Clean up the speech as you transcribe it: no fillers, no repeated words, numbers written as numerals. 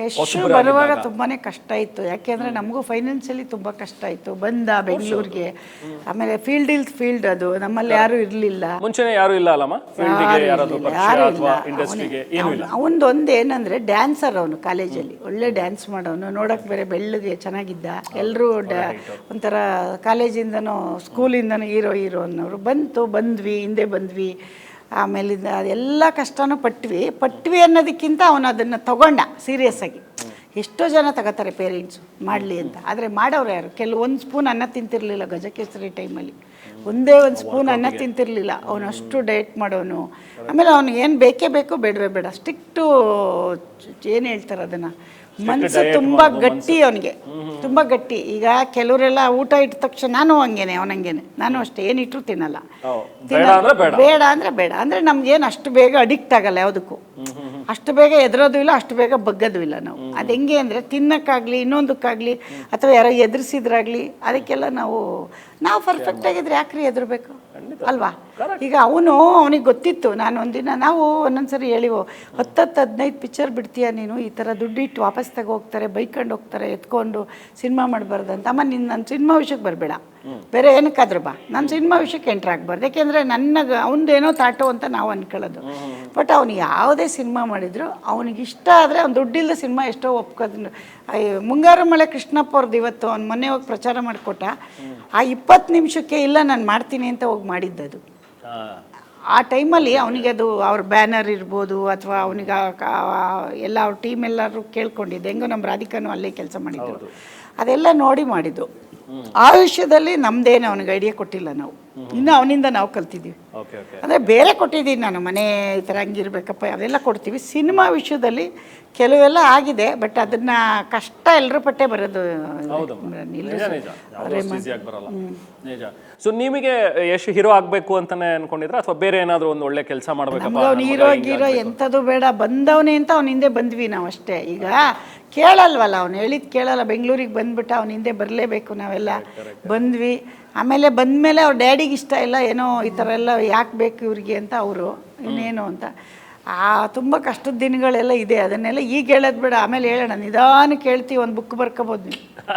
ಯಶ್ ಬರುವಾಗ ತುಂಬಾನೇ ಕಷ್ಟ ಇತ್ತು. ಯಾಕೆಂದ್ರೆ ನಮಗೂ ಫೈನಾನ್ಷಿಯಲಿ ತುಂಬಾ ಕಷ್ಟ ಇತ್ತು. ಬಂದ ಬೆಂಗಳೂರಿಗೆ, ಆಮೇಲೆ ಫೀಲ್ಡ್ ಅದು ನಮ್ಮಲ್ಲಿ ಯಾರು ಇರಲಿಲ್ಲ. ಮುಂಚೆನೇ ಯಾರು ಇಲ್ಲ ಅಲ್ಲಮ್ಮ, ಫೀಲ್ಡ್ಗೆ ಯಾರಾದರೂ ಪರಿಚಯ ಅಥವಾ ಇಂಡಸ್ಟ್ರಿಗೆ ಏನು ಇಲ್ಲ. ಅವನದೊಂದು ಏನಂದ್ರೆ ಡ್ಯಾನ್ಸರ್, ಅವನು ಕಾಲೇಜಲ್ಲಿ ಒಳ್ಳೆ ಡ್ಯಾನ್ಸ್ ಮಾಡೋನು, ನೋಡಕ್ ಬೇರೆ ಬೆಳ್ಳಗೆ ಚೆನ್ನಾಗಿದ್ದ. ಎಲ್ಲರೂ ಒಂಥರ ಕಾಲೇಜಿಂದನೂ ಸ್ಕೂಲಿಂದನೂ ಹೀರೋ ಅನ್ನೋರು. ಬಂದ್ವಿ, ಹಿಂದೆ ಬಂದ್ವಿ. ಆಮೇಲಿಂದ ಅದೆಲ್ಲ ಕಷ್ಟನೂ ಪಟ್ವಿ ಅನ್ನೋದಕ್ಕಿಂತ ಅವನು ಅದನ್ನು ತಗೊಂಡ ಸೀರಿಯಸ್ ಆಗಿ. ಎಷ್ಟೋ ಜನ ತಗೋತಾರೆ ಪೇರೆಂಟ್ಸು ಮಾಡಲಿ ಅಂತ, ಆದರೆ ಮಾಡೋರು ಯಾರು? ಒಂದು ಸ್ಪೂನ್ ಅನ್ನ ತಿಂತಿರಲಿಲ್ಲ ಗಜಕೇಸರಿ ಟೈಮಲ್ಲಿ, ಒಂದೇ ಒಂದು ಸ್ಪೂನ್ ಅನ್ನ ತಿಂತಿರಲಿಲ್ಲ. ಅವನು ಅಷ್ಟು ಡಯಟ್ ಮಾಡೋನು. ಆಮೇಲೆ ಅವನು ಏನು ಬೇಕೇ ಬೇಕು, ಬೇಡವೇ ಬೇಡ, ಸ್ಟ್ರಿಕ್ಟು. ಏನು ಹೇಳ್ತಾರೆ ಅದನ್ನು, ಮನಸ್ಸು ತುಂಬ ಗಟ್ಟಿ ಅವನಿಗೆ, ತುಂಬ ಗಟ್ಟಿ. ಈಗ ಕೆಲವರೆಲ್ಲ ಊಟ ಇಟ್ಟ ತಕ್ಷಣ, ನಾನು ಅವನಂಗೇನೆ, ನಾನು ಅಷ್ಟೇ, ಏನಿಟ್ಟರು ತಿನ್ನಲ್ಲ. ಬೇಡ ಅಂದರೆ ಬೇಡ. ಅಂದರೆ ನಮ್ಗೇನು ಅಷ್ಟು ಬೇಗ ಅಡಿಕ್ಟ್ ಆಗಲ್ಲ ಯಾವುದಕ್ಕೂ, ಅಷ್ಟು ಬೇಗ ಎದುರೋದು ಇಲ್ಲ, ಅಷ್ಟು ಬೇಗ ಬಗ್ಗೋದು ಇಲ್ಲ ನಾವು. ಅದು ಹೆಂಗೆ ಅಂದರೆ ತಿನ್ನೋಕ್ಕಾಗಲಿ, ಇನ್ನೊಂದಕ್ಕಾಗಲಿ, ಅಥವಾ ಯಾರೋ ಎದುರಿಸಿದ್ರಾಗಲಿ, ಅದಕ್ಕೆಲ್ಲ ನಾವು ಪರ್ಫೆಕ್ಟ್ ಆಗಿದ್ರೆ ಯಾಕ್ರಿ ಎದುರಬೇಕು ಅಲ್ವಾ? ಈಗ ಅವನಿಗೆ ಗೊತ್ತಿತ್ತು. ನಾನು ಒಂದಿನ, ನಾವು ಒಂದೊಂದ್ಸರಿ ಹೇಳಿವು, 10-15 ಪಿಕ್ಚರ್ ಬಿಡ್ತೀಯ ನೀನು, ಈ ಥರ ದುಡ್ಡಿಟ್ಟು ವಾಪಸ್ ಹೋಗ್ತಾರೆ, ಬೈಕೊಂಡು ಹೋಗ್ತಾರೆ, ಎತ್ಕೊಂಡು ಸಿನಿಮಾ ಮಾಡಬಾರ್ದು ಅಮ್ಮ. ನೀನು ನನ್ನ ಸಿನಿಮಾ ವಿಷಯಕ್ಕೆ ಬರಬೇಡ, ಬೇರೆ ಏನಕ್ಕಾದ್ರೂ ಬಾ, ನಾನು ಸಿನಿಮಾ ವಿಷಯಕ್ಕೆ ಎಂಟ್ರ್ ಆಗಬಾರ್ದು. ಯಾಕೆಂದರೆ ಅವನದೇನೋ ತಾಟೋ ಅಂತ ನಾವು ಅಂದ್ಕೊಳ್ಳೋದು. ಬಟ್ ಅವನು ಯಾವುದೇ ಸಿನಿಮಾ ಮಾಡಿದ್ರು ಅವನಿಗಿಷ್ಟ ಆದರೆ, ಅವ್ನು ದುಡ್ಡಿಲ್ಲದ ಸಿನಿಮಾ ಎಷ್ಟೋ ಒಪ್ಕೋದು. ಮುಂಗಾರು ಮಳೆ ಕೃಷ್ಣಪ್ಪ ಅವ್ರದ್ದು ಇವತ್ತು ಅವ್ನು ಮೊನ್ನೆ ಹೋಗಿ ಪ್ರಚಾರ ಮಾಡಿಕೊಟ್ಟ. ಆ 20 ನಿಮಿಷಕ್ಕೆ ಇಲ್ಲ ನಾನು ಮಾಡ್ತೀನಿ ಅಂತ ಹೋಗಿ ಮಾಡಿದ್ದದು. ಆ ಟೈಮಲ್ಲಿ ಅವನಿಗೆ ಅದು ಅವ್ರ ಬ್ಯಾನರ್ ಇರ್ಬೋದು, ಅಥವಾ ಅವನಿಗೆ ಎಲ್ಲ ಅವ್ರ ಟೀಮ್ ಎಲ್ಲರೂ ಕೇಳ್ಕೊಂಡಿದ್ದು. ಹೆಂಗೋ ನಮ್ಮ ರಾಧಿಕಾನು ಅಲ್ಲೇ ಕೆಲಸ ಮಾಡಿದ್ದು, ಅದೆಲ್ಲ ನೋಡಿ ಮಾಡಿದ್ದು. ಆ ವಿಷಯದಲ್ಲಿ ನಮ್ದೇನು ಅವನಿಗೆ ಐಡಿಯಾ ಕೊಟ್ಟಿಲ್ಲ ನಾವು, ಇನ್ನು ಅವನಿಂದ ನಾವು ಕಲ್ತಿದ್ದೀವಿ. ಅಂದರೆ ಬೇರೆ ಕೊಟ್ಟಿದ್ದೀನಿ ನಾನು, ಮನೆ ಈ ಥರ ಹಂಗಿರ್ಬೇಕಪ್ಪ ಅದೆಲ್ಲ ಕೊಡ್ತೀವಿ. ಸಿನಿಮಾ ವಿಷಯದಲ್ಲಿ ಕೆಲವೆಲ್ಲ ಆಗಿದೆ, ಬಟ್ ಅದನ್ನು ಕಷ್ಟ ಎಲ್ಲರ ಪಟ್ಟೆ ಬರೋದು. ಸೊ ನಿಮಗೆ ಎಷ್ಟು ಹೀರೋ ಆಗಬೇಕು ಅಂತಾನೆ ಅನ್ಕೊಂಡಿದ್ರ, ಅಥವಾ ಬೇರೆ ಏನಾದರೂ ಒಂದು ಒಳ್ಳೆ ಕೆಲಸ ಮಾಡಬೇಕಪ್ಪ? ಅವ್ನು ಹೀರೋ ಎಂಥದ್ದು ಬೇಡ, ಬಂದವನೇ ಅಂತ ಅವ್ನ ಹಿಂದೆ ಬಂದ್ವಿ ನಾವು ಅಷ್ಟೇ. ಈಗ ಕೇಳಲ್ವಲ್ಲ, ಅವ್ನು ಹೇಳಿದ್ದು ಕೇಳಲ್ಲ. ಬೆಂಗಳೂರಿಗೆ ಬಂದ್ಬಿಟ್ಟು ಅವ್ನ ಹಿಂದೆ ಬರಲೇಬೇಕು ನಾವೆಲ್ಲ ಬಂದ್ವಿ. ಆಮೇಲೆ ಬಂದಮೇಲೆ ಅವ್ರ ಡ್ಯಾಡಿಗೆ ಇಷ್ಟ ಇಲ್ಲ, ಏನೋ ಈ ಥರ ಎಲ್ಲ ಯಾಕೆ ಬೇಕು ಇವ್ರಿಗೆ ಅಂತ ಅವರು, ಇನ್ನೇನು ಅಂತ. ತುಂಬ ಕಷ್ಟದ ದಿನಗಳೆಲ್ಲ ಇದೆ. ಅದನ್ನೆಲ್ಲ ಈಗ ಹೇಳೋದು ಬೇಡ, ಆಮೇಲೆ ಹೇಳೋಣ, ನಿಧಾನಕ್ಕೆ ಹೇಳ್ತೀವಿ. ಒಂದು ಬುಕ್ ಬರ್ಕೋಬೋದು ನೀವು.